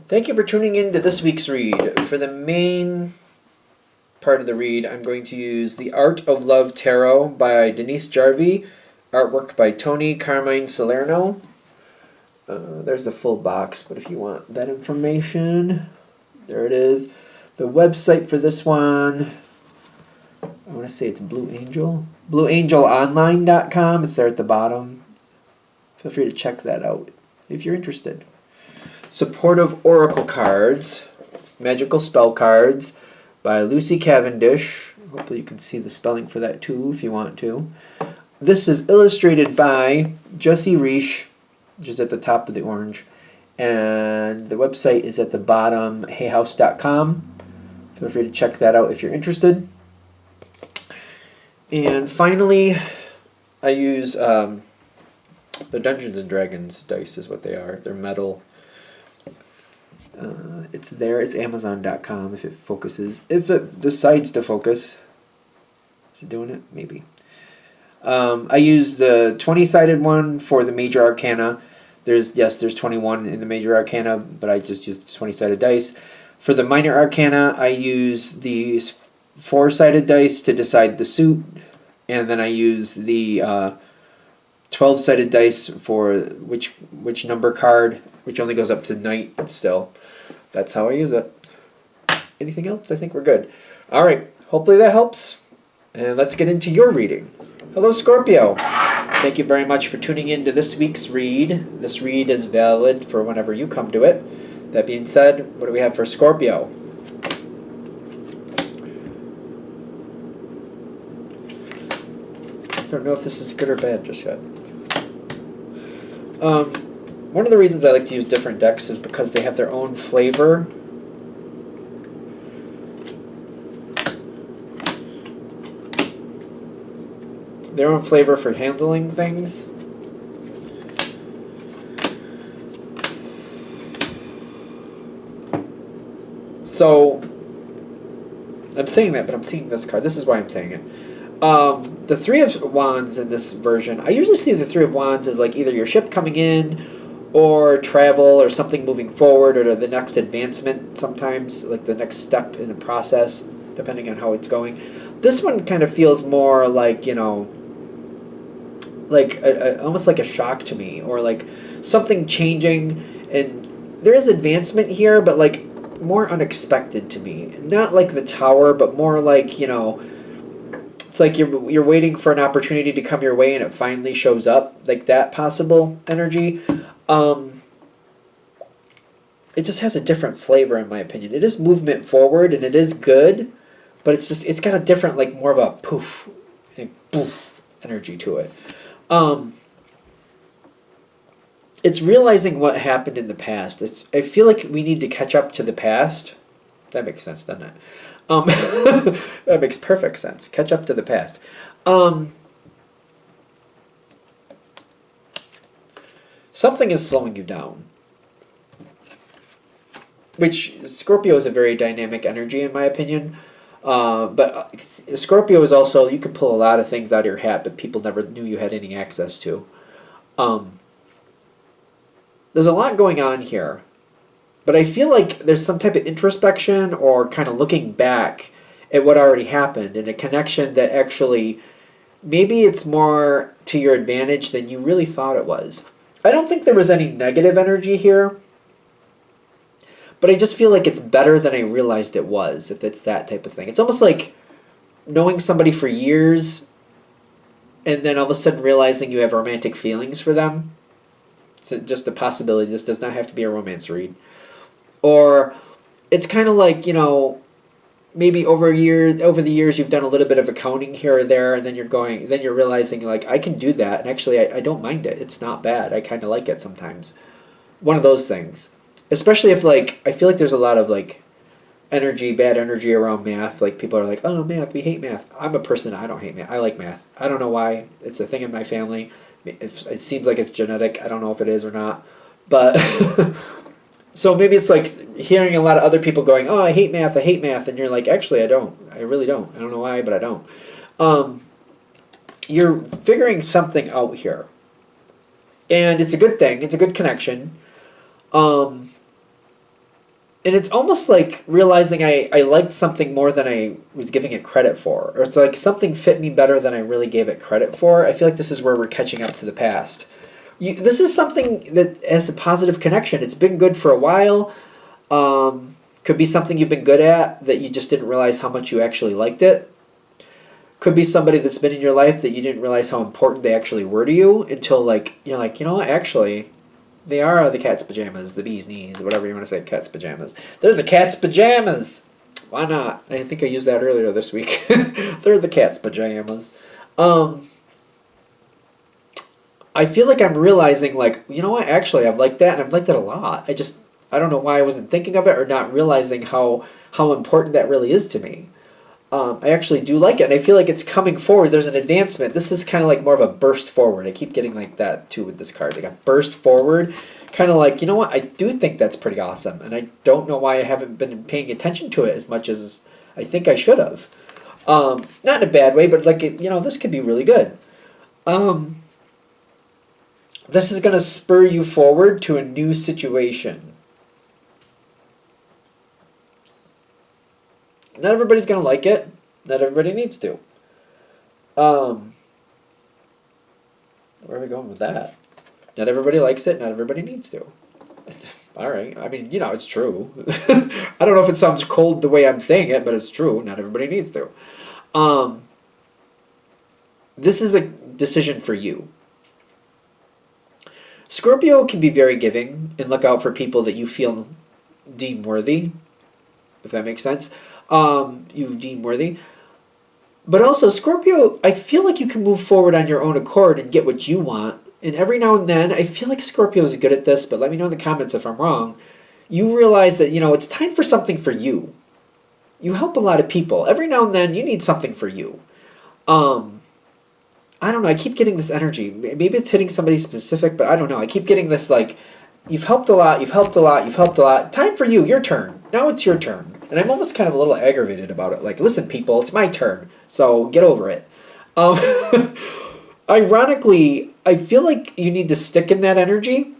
Thank you for tuning in to this week's read. For the main part of the read, I'm going to use The Art of Love Tarot by Denise Jarvie, artwork by Tony Carmine Salerno. There's the full box, but if you want that information, there it is. The website for this one, I want to say it's Blue Angel. BlueAngelOnline.com. It's there at the bottom. Feel free to check that out if you're interested. Supportive Oracle Cards, Magical Spell Cards by Lucy Cavendish. Hopefully you can see the spelling for that too if you want to. This is illustrated by Jessie Reish, which is at the top of the orange. And the website is at the bottom, hayhouse.com. Feel free to check that out if you're interested. And finally, I use the Dungeons and Dragons dice is what they are. They're metal. It's there. It's Amazon.com if it focuses. If it decides to focus. Is it doing it? Maybe. I use the 20-sided one for the Major Arcana. There's 21 in the Major Arcana, but I just use the 20-sided dice. For the Minor Arcana, I use these 4-sided dice to decide the suit, and then I use the 12-sided dice for which number card, which only goes up to Knight, but still. That's how I use it. Anything else? I think we're good. All right. Hopefully that helps. And let's get into your reading. Hello, Scorpio. Thank you very much for tuning in to this week's read. This read is valid for whenever you come to it. That being said, what do we have for Scorpio? I don't know if this is good or bad just yet. One of the reasons I like to use different decks is because they have their own flavor. Their own flavor for handling things. So, I'm saying that, but I'm seeing this card. This is why I'm saying it. The Three of Wands in this version, I usually see the Three of Wands as like either your ship coming in, or travel, or something moving forward, or the next advancement sometimes, like the next step in the process, depending on how it's going. This one kind of feels more like, like almost like a shock to me, or like something changing, and there is advancement here, but like more unexpected to me. Not like the Tower, but more like, it's like you're waiting for an opportunity to come your way and it finally shows up, like that possible energy. It just has a different flavor in my opinion. It is movement forward and it is good, but it's got a different, like more of a poof and poof energy to it. It's realizing what happened in the past. I feel like we need to catch up to the past. That makes sense, doesn't it? That makes perfect sense. Catch up to the past. Something is slowing you down. Which, Scorpio is a very dynamic energy in my opinion. But Scorpio is also, you can pull a lot of things out of your hat, but people never knew you had any access to. There's a lot going on here. But I feel like there's some type of introspection or kind of looking back at what already happened, and a connection that actually, maybe it's more to your advantage than you really thought it was. I don't think there was any negative energy here, but I just feel like it's better than I realized it was, if it's that type of thing. It's almost like knowing somebody for years and then all of a sudden realizing you have romantic feelings for them. It's just a possibility. This does not have to be a romance read. Or it's kind of like, maybe over the years you've done a little bit of accounting here or there, and then you're realizing like, I can do that, and actually I don't mind it. It's not bad. I kind of like it sometimes. One of those things. Especially if like, I feel like there's a lot of like bad energy around math. Like people are like, oh, math, we hate math. I'm a person, I don't hate math. I like math. I don't know why. It's a thing in my family. It seems like it's genetic. I don't know if it is or not. But so maybe it's like hearing a lot of other people going, oh, I hate math, and you're like, actually, I don't. I really don't. I don't know why, but I don't. You're figuring something out here. And it's a good thing. It's a good connection. And it's almost like realizing I liked something more than I was giving it credit for. Or it's like something fit me better than I really gave it credit for. I feel like this is where we're catching up to the past. This is something that has a positive connection. It's been good for a while. Could be something you've been good at that you just didn't realize how much you actually liked it. Could be somebody that's been in your life that you didn't realize how important they actually were to you until like you're like, you know what, actually they are the cat's pajamas, the bee's knees, whatever you want to say, cat's pajamas. They're the cat's pajamas. Why not? I think I used that earlier this week. They're the cat's pajamas. I feel like I'm realizing, like, you know what, actually, I've liked that, and I've liked it a lot. I don't know why I wasn't thinking of it or not realizing how important that really is to me. I actually do like it, and I feel like it's coming forward. There's an advancement. This is kind of like more of a burst forward. I keep getting like that, too, with this card. Like a burst forward, kind of like, you know what, I do think that's pretty awesome, and I don't know why I haven't been paying attention to it as much as I think I should have. Not in a bad way, but, like, this could be really good. This is going to spur you forward to a new situation. Not everybody's going to like it. Not everybody needs to. Where are we going with that? Not everybody likes it. Not everybody needs to. All right. I mean, it's true. I don't know if it sounds cold the way I'm saying it, but it's true. Not everybody needs to. This is a decision for you. Scorpio can be very giving and look out for people that you feel deem worthy, if that makes sense. You deem worthy. But also, Scorpio, I feel like you can move forward on your own accord and get what you want. And every now and then, I feel like Scorpio is good at this, but let me know in the comments if I'm wrong. You realize that, it's time for something for you. You help a lot of people. Every now and then, you need something for you. I don't know. I keep getting this energy. Maybe it's hitting somebody specific, but I don't know. I keep getting this, like, you've helped a lot, you've helped a lot, you've helped a lot. Time for you. Your turn. Now it's your turn. And I'm almost kind of a little aggravated about it. Like, listen, people, it's my turn. So get over it. Ironically, I feel like you need to stick in that energy.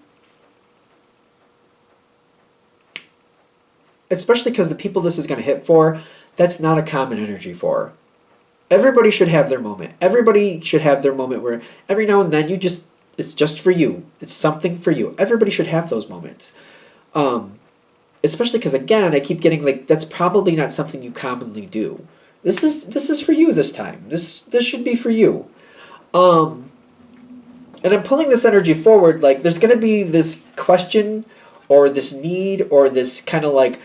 Especially because the people this is going to hit for, that's not a common energy for. Everybody should have their moment. Everybody should have their moment where every now and then it's just for you. It's something for you. Everybody should have those moments. Especially because, again, I keep getting like, that's probably not something you commonly do. This is for you this time. This should be for you. And I'm pulling this energy forward, like there's going to be this question or this need or this kind of like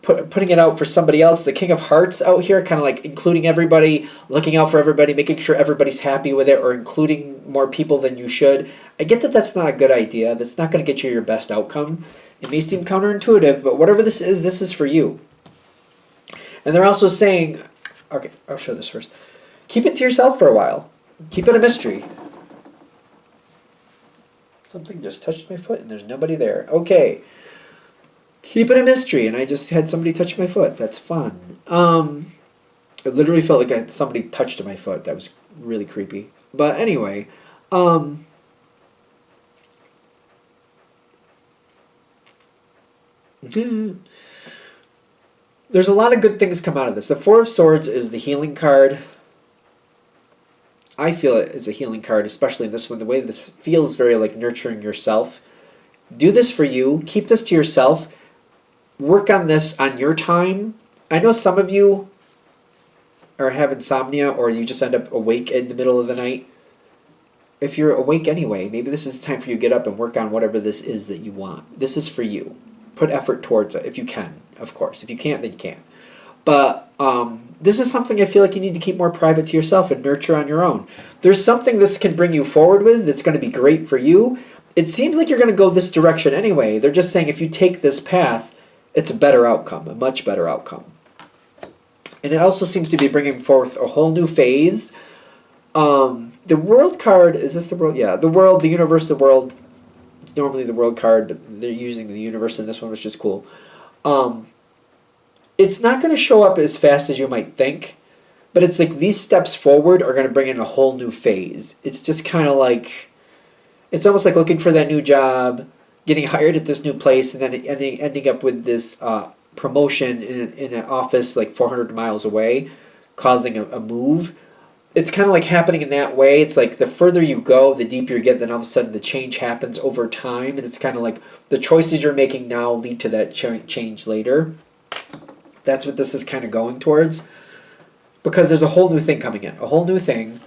putting it out for somebody else. The King of Hearts out here, kind of like including everybody, looking out for everybody, making sure everybody's happy with it, or including more people than you should. I get that that's not a good idea. That's not going to get you your best outcome. It may seem counterintuitive, but whatever this is for you. And they're also saying, okay, I'll show this first. Keep it to yourself for a while. Keep it a mystery. Something just touched my foot and there's nobody there. Okay. Keep it a mystery, and I just had somebody touch my foot. That's fun. It literally felt like somebody touched my foot. That was really creepy. But anyway, there's a lot of good things come out of this. The Four of Swords is the healing card. I feel it is a healing card, especially in this one. The way this feels very like nurturing yourself. Do this for you. Keep this to yourself. Work on this on your time. I know some of you have insomnia or you just end up awake in the middle of the night. If you're awake anyway, maybe this is the time for you to get up and work on whatever this is that you want. This is for you. Put effort towards it if you can, of course. If you can't, then you can't. But this is something I feel like you need to keep more private to yourself and nurture on your own. There's something this can bring you forward with that's going to be great for you. It seems like you're going to go this direction anyway. They're just saying if you take this path, it's a better outcome, a much better outcome. And it also seems to be bringing forth a whole new phase. The World card, is this the World? Yeah, the World, the Universe, the World. Normally the World card, but they're using the Universe in this one, which is cool. It's not going to show up as fast as you might think, but it's like these steps forward are going to bring in a whole new phase. It's just kind of like, it's almost like looking for that new job. getting hired at this new place and then ending up with this promotion in an office like 400 miles away, causing a move. It's kind of like happening in that way. It's like the further you go, the deeper you get, then all of a sudden the change happens over time. And it's kind of like the choices you're making now lead to that change later. That's what this is kind of going towards. Because there's a whole new thing coming in. A whole new thing.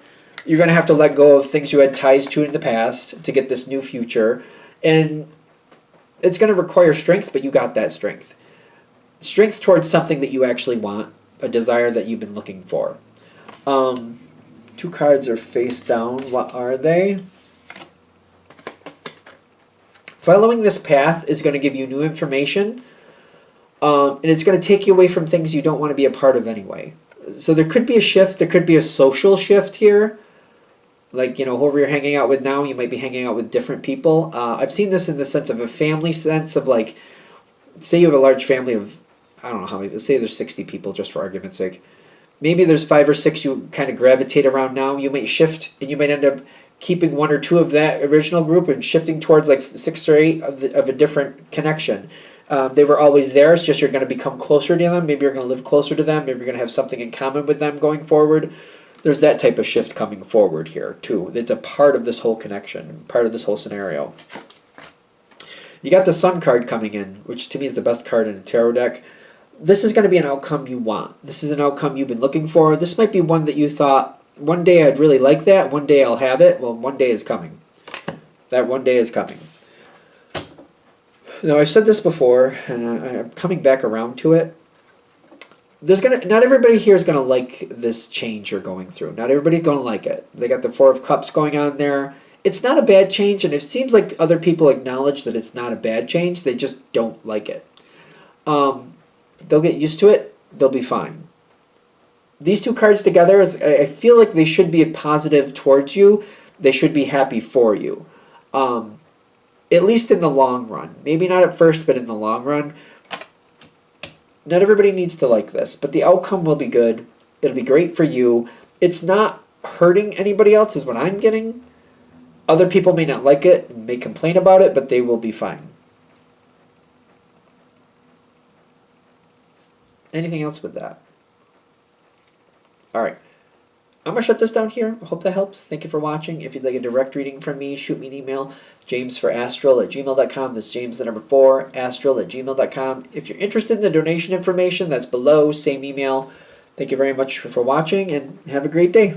You're going to have to let go of things you had ties to in the past to get this new future. And it's going to require strength, but you got that strength. Strength towards something that you actually want. A desire that you've been looking for. 2 cards are face down. What are they? Following this path is going to give you new information. And it's going to take you away from things you don't want to be a part of anyway. So there could be a shift. There could be a social shift here. Like, whoever you're hanging out with now, you might be hanging out with different people. I've seen this in the sense of a family sense of like, say you have a large family of, I don't know how many, let's say there's 60 people just for argument's sake. Maybe there's 5 or 6 you kind of gravitate around now. You might shift and you might end up keeping 1 or 2 of that original group and shifting towards like 6 or 8 of a different connection. They were always there. It's just you're going to become closer to them. Maybe you're going to live closer to them. Maybe you're going to have something in common with them going forward. There's that type of shift coming forward here too. It's a part of this whole connection, part of this whole scenario. You got the Sun card coming in, which to me is the best card in a tarot deck. This is going to be an outcome you want. This is an outcome you've been looking for. This might be one that you thought, one day I'd really like that, one day I'll have it. Well, one day is coming. That one day is coming. Now, I've said this before, and I'm coming back around to it. Not everybody here is going to like this change you're going through. Not everybody's going to like it. They got the 4 of Cups going on there. It's not a bad change, and it seems like other people acknowledge that it's not a bad change. They just don't like it. They'll get used to it. They'll be fine. These 2 cards together, I feel like they should be positive towards you. They should be happy for you. At least in the long run. Maybe not at first, but in the long run. Not everybody needs to like this, but the outcome will be good. It'll be great for you. It's not hurting anybody else is what I'm getting. Other people may not like it and may complain about it, but they will be fine. Anything else with that? All right. I'm going to shut this down here. I hope that helps. Thank you for watching. If you'd like a direct reading from me, shoot me an email, jamesforastral@gmail.com. That's James, the number 4, astral@gmail.com. If you're interested in the donation information, that's below, same email. Thank you very much for watching, and have a great day.